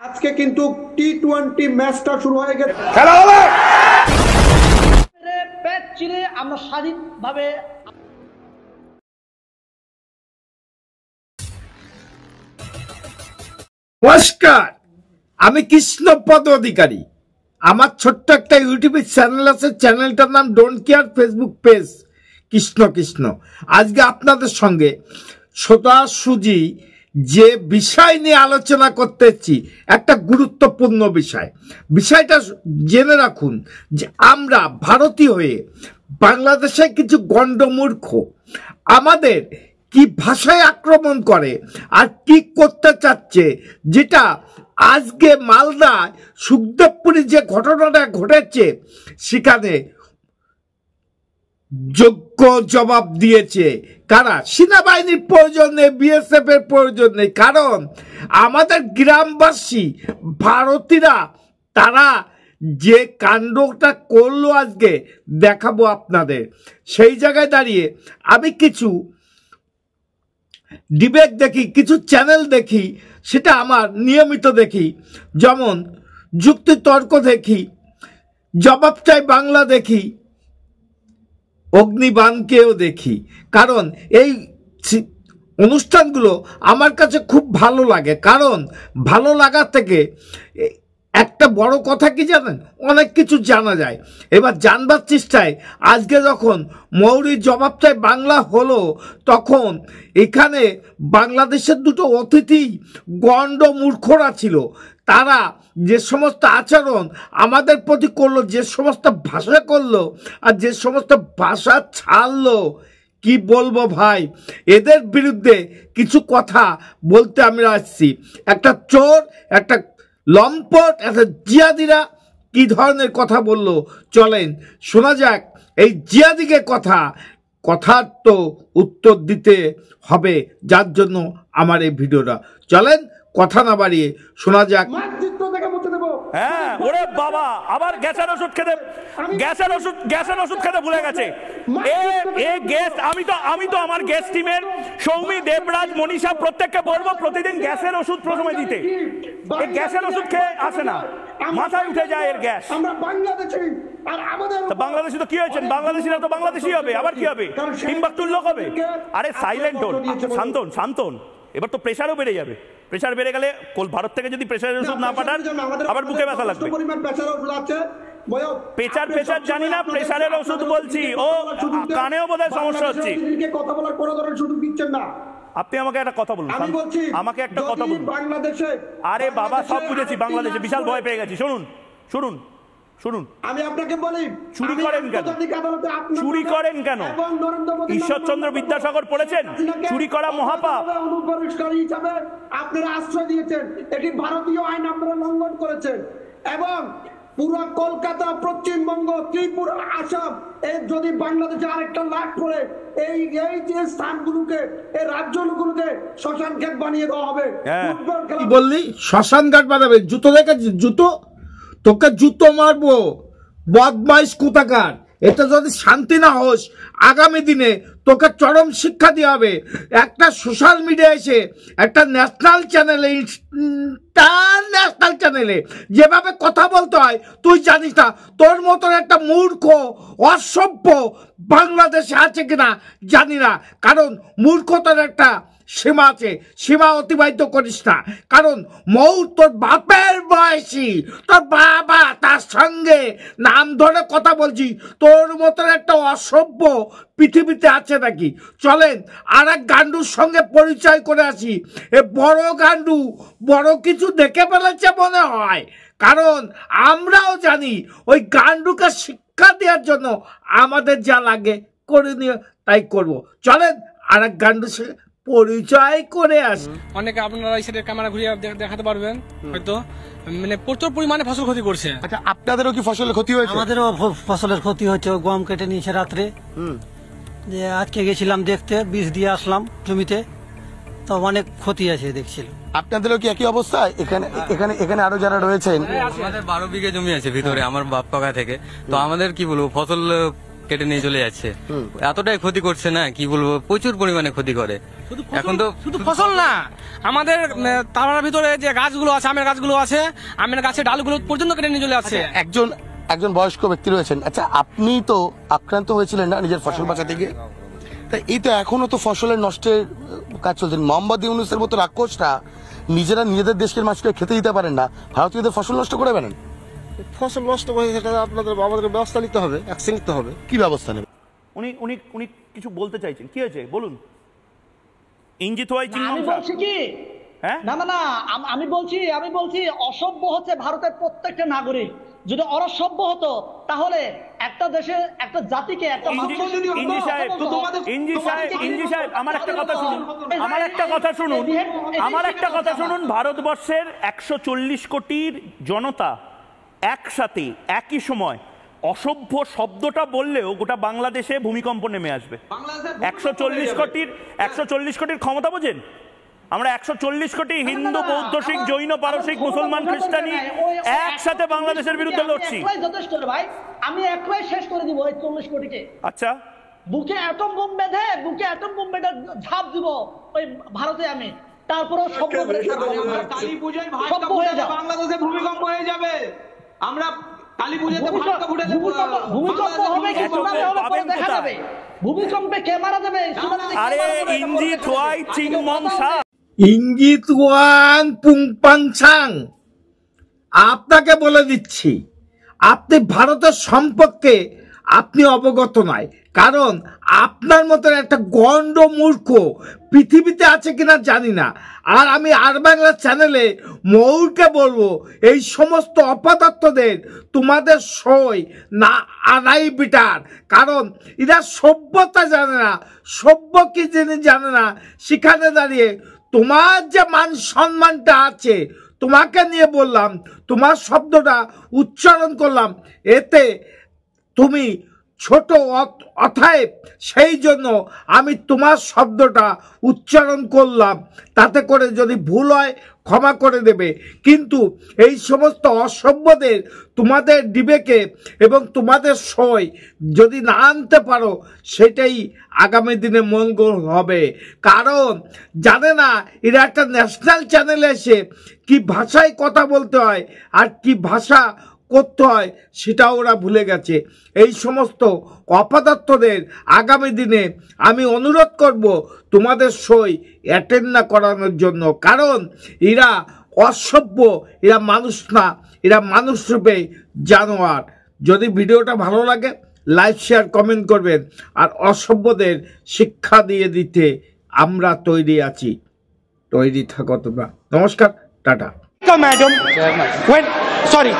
আজকে কিন্তু টি-20 ম্যাচটা শুরু হয়ে গেছে। খেলা হবে। পেট চিরে আমরা স্বাধীনভাবে নমস্কার, আমি কৃষ্ণপদ অধিকারী। আমার ছোট্ট একটা ইউটিউব চ্যানেল আছে, চ্যানেলটার নাম don't care, Facebook page Krishna Krishna. আজকে আপনাদের সঙ্গে সোজাসুজি যে বিষয় নিয়ে আলোচনা করতেছি, একটা গুরুত্বপূর্ণ বিষয়টা জেনে রাখুন যে আমরা ভারতীয় হয়ে বাংলাদেশে কিছু গণ্ডমূর্খ আমাদের কি ভাষায় আক্রমণ করে আর কি করতে চাচ্ছে, যেটা আজকে মালদায় সুখদেবপুরে যে ঘটনাটা ঘটেছে সেখানে যোগ্য জবাব দিয়েছে। কারা? সেনাবাহিনীর প্রয়োজন নেই, বিএসএফ এর প্রয়োজন নেই, কারণ আমাদের গ্রামবাসী ভারতীয়রা তারা যে কাণ্ডটা করলো আজকে দেখাবো আপনাদের। সেই জায়গায় দাঁড়িয়ে আমি কিছু ডিবেট দেখি, কিছু চ্যানেল দেখি, সেটা আমার নিয়মিত দেখি, যেমন যুক্তিতর্ক দেখি, জবাব চাই বাংলা দেখি, অগ্নিবাণকেও দেখি, কারণ এই অনুষ্ঠানগুলো আমার কাছে খুব ভালো লাগে। কারণ ভালো লাগার থেকে একটা বড় কথা কি জানেন, অনেক কিছু জানা যায়। এবার জানবার চেষ্টায় আজকে যখন মৌরির জবাব চাই বাংলা হলো, তখন এখানে বাংলাদেশের দুটো অতিথি গণ্ড মূর্খরা ছিল। তারা যে সমস্ত আচরণ আমাদের প্রতি করলো, যে সমস্ত ভাষা করলো আর যে সমস্ত ভাষা ছাড়লো, কি বলবো ভাই, এদের বিরুদ্ধে কিছু কথা বলতে আমি আসছি। একটা চোর, একটা লম্পট, একটা জিয়াদিরা কি ধরনের কথা বললো, চলেন শোনা যাক। এই জিয়াদিকে কথার তো উত্তর দিতে হবে, যার জন্য আমার এই ভিডিওটা। চলেন কথা না বাড়িয়ে শোনা যাক। হ্যাঁ, ওরে বাবা, আবার গ্যাসের ওষুধ খেতে ভুলে গেছে। আমি তো আমার গ্যাস টিমের সৌমি, দেবরাজ, মনীষা প্রত্যেককে বলবো প্রতিদিন গ্যাসের ওষুধ প্রথমে দিতে। এই গ্যাসের ওষুধ খেয়ে আসে না, মাথায় উঠে যায় এর গ্যাস। বাংলাদেশি তো কি হয়েছে, বাংলাদেশিরা তো বাংলাদেশি হবে, আবার কি হবে, টিম্বাকটুর লোক হবে। আরে সাইলেন্ট হন, শান্তন। এবার তো প্রেশারও বেড়ে যাবে। প্রেশার বেড়ে গেলে ভারত থেকে যদি প্রেশারের ওষুধ না পাঠান আবার বুকে ব্যথা লাগবে। প্রেশার জানি না, প্রেশারের ওষুধ বলছি। ও কানেও বোধহয় সমস্যা হচ্ছে। আপনি আমাকে একটা কথা বলুন, আমাকে একটা কথা বলুন। আরে বাবা, সব বুঝেছি, বাংলাদেশে বিশাল ভয় পেয়ে গেছি। শুনুন, আমি আপনাকে বলি, চুরি করেন কেন? ঈশ্বরচন্দ্র বিদ্যাসাগর পড়েছেন? চুরি করা মহাপাপ। অনুপ্রবেশকারী হিসাবে আপনারা আশ্রয় দিয়েছেন, এটি ভারতীয় আইন আপনারা লঙ্ঘন করেছেন। এবং পুরো কলকাতা, পশ্চিমবঙ্গ, ত্রিপুরা, আসাম, এর যদি বাংলাদেশে আরেকটা লাখ করে এই যে স্থানগুলোকে, এই রাজ্যগুলোকে শ্মশান ঘাট বানিয়ে দেওয়া হবে। কি বললি? শ্মশান ঘাট বানাবে? জুতো দেখেছিস? তোকে জুতো মারবো, বদমাইশ কোথাকার। এটা যদি শান্তি না হোস, আগামী দিনে তোকে চরম শিক্ষা দেওয়া হবে। একটা সোশ্যাল মিডিয়া এসে একটা ন্যাশনাল চ্যানেলে যেভাবে কথা বলতে হয় তুই জানিস না? তোর মতন একটা মূর্খ অসভ্য বাংলাদেশে আছে কিনা জানি না, কারণ মূর্খতার একটা সীমা আছে, সীমা অতিবাহিত করিস না। কারণ মৌ তোর বাপের বয়সী, তোর বাবা, তার সঙ্গে নাম ধরে কথা বলছি। তোর মতন একটা অসভ্য পৃথিবীতে আছে নাকি? চলেন আর এক গান্ডুর সঙ্গে পরিচয় করে আসি। এ বড় গান্ডু বড় কিছু দেখে ফেলেছে মনে হয়, কারণ আমরাও জানি ওই গান্ডুকে শিক্ষা দেওয়ার জন্য আমাদের যা লাগে করে নিয়ে তাই করবো। চলেন আর এক গান্ডুর সঙ্গে পরিচয় করে আসি। অনেকে আপনারা সেটা ক্যামেরা ঘুরিয়ে দেখাতে পারবেন, হয়তো মানে প্রচুর পরিমাণে ফসল ক্ষতি করছে। আচ্ছা, আপনাদেরও কি ফসলের ক্ষতি হয়েছে? আমাদেরও ফসলের ক্ষতি হচ্ছে, গম কেটে নিয়েছে রাত্রে। যে আজকে গেছিলাম দেখতে, বীজ দিয়ে আসলাম জমিতে, তো অনেক ক্ষতি আছে দেখছিলাম। আপনাদেরও কি একই অবস্থা? এখানে আরো যারা রয়েছেন, আমাদের 12 বিঘে জমি আছে ভিতরে আমার বাপ কাকা থেকে। তো আমাদের কি বলবো, ফসল কেটে নিয়ে চলে যাচ্ছে। এতটাই ক্ষতি করছে না কি বলবো, প্রচুর পরিমাণে ক্ষতি করে। এখন তো শুধু ফসল না, আমাদের তার ভিতরে যে গাছগুলো আছে, আমের গাছগুলো আছে, আমের গাছের ডালগুলো পর্যন্ত কেটে নিয়ে চলে যাচ্ছে। একজন বয়স্ক ব্যক্তি রয়েছেন, আচ্ছা আপনি তো আক্রান্ত হয়েছিলেন না নিজের ফসল বাঁচাতে গিয়ে? তা এই তো এখনো তো ফসলের নষ্টের কাজ চলছে। মোহাম্মদ ইউনূসের মতো রাক্ষসটা নিজেরা নিজেদের দেশের মানুষকে খেতে দিতে পারেন না, ভারতীয়দের ফসল নষ্ট করে বেড়ান। ফসল নষ্ট করে সেটা আমাদের ব্যবস্থা নিতে হবে, অ্যাকশন নিতে হবে। কি ব্যবস্থা নেবে? উনি কিছু বলতে চাইছেন, কি হয়েছে বলুন। ইঞ্জিত ওয়াই আমি বলছি কি, হ্যাঁ না না না, আমি বলছি অসভ্য হচ্ছে ভারতের প্রত্যেকটা নাগরিক। যদি অসভ্য হতো তাহলে একটা দেশের একটা জাতিকে একটা আমার একটা কথা শুনুন। ভারতবর্ষের 140 কোটির জনতা একসাথে একই সময় অসভ্য শব্দটা বললেও গোটা বাংলাদেশে ভূমিকম্প নেমে আসবে। 140 কোটির ক্ষমতা বোঝেন? আমরা 140 কোটি হিন্দু, বৌদ্ধ, শিখ, জৈন, পারসিক, মুসলমান, খ্রিস্টানি একসাথে বাংলাদেশের বিরুদ্ধে লড়ছি। যথেষ্ট ভাই, আমি একলাই শেষ করে দিব এই 40 কোটিকে। আচ্ছা, বুকে অ্যাটম বোম বেঁধে ঝাঁপ দিব ওই ভারতে আমি, তারপরেও সভ্য কালী পূজায় বাংলাদেশে ভূমিকম্প হয়ে যাবে। আমরা কালী পূজাতে ভূমিকম্প হবে কি দেখা যাবে। ভূমিকম্পে কে মারা যাবে? আরে ইঞ্জিত ওয়াই চিংমং সা, ইঙ্গিত ওয়ান পুংপাং ছাং, আপনাকে বলে দিচ্ছি আপনি ভারতের সম্পর্কে আপনি অবগত নয়, কারণ আপনার মতন একটা গন্ড মূর্খ পৃথিবীতে আছে কিনা জানি না। আর আমি আর বাংলা চ্যানেলে ময়ূরকে বলবো, এই সমস্ত অপদার্থদের তোমাদের সই না আনাই বিটার, কারণ এরা সভ্যতা জানে না, সভ্য কি জিনিস জানে না। সেখানে দাঁড়িয়ে তোমার যে মান সম্মানটা আছে, তোমাকে নিয়ে বললাম, তোমার শব্দটা উচ্চারণ করলাম, এতে তুমি ছোট অতএব সেই জন্য আমি তোমার শব্দটা উচ্চারণ করলাম, তাতে করে যদি ভুল হয় ক্ষমা করে দেবে। কিন্তু এই সমস্ত অসভ্যদের তোমাদের ডিবেকে এবং তোমাদের সই যদি না আনতে পারো, সেটাই আগামী দিনে মঙ্গল হবে। কারণ জানে না এরা একটা ন্যাশনাল চ্যানেলে এসে কি ভাষায় কথা বলতে হয় আর কি ভাষা করতে হয় সেটা ওরা ভুলে গেছে। এই সমস্ত অপদার্থদের আগামী দিনে আমি অনুরোধ করব তোমাদের সই অ্যাটেন্ড না করানোর জন্য, কারণ এরা অসভ্য, এরা মানুষ না, এরা মানুষ রূপে জানোয়ার। যদি ভিডিওটা ভালো লাগে লাইক, শেয়ার, কমেন্ট করবেন। আর অসভ্যদের শিক্ষা দিয়ে দিতে আমরা তৈরি আছি, তৈরি থাকো তোমরা। নমস্কার, টাটা। Madam, sorry.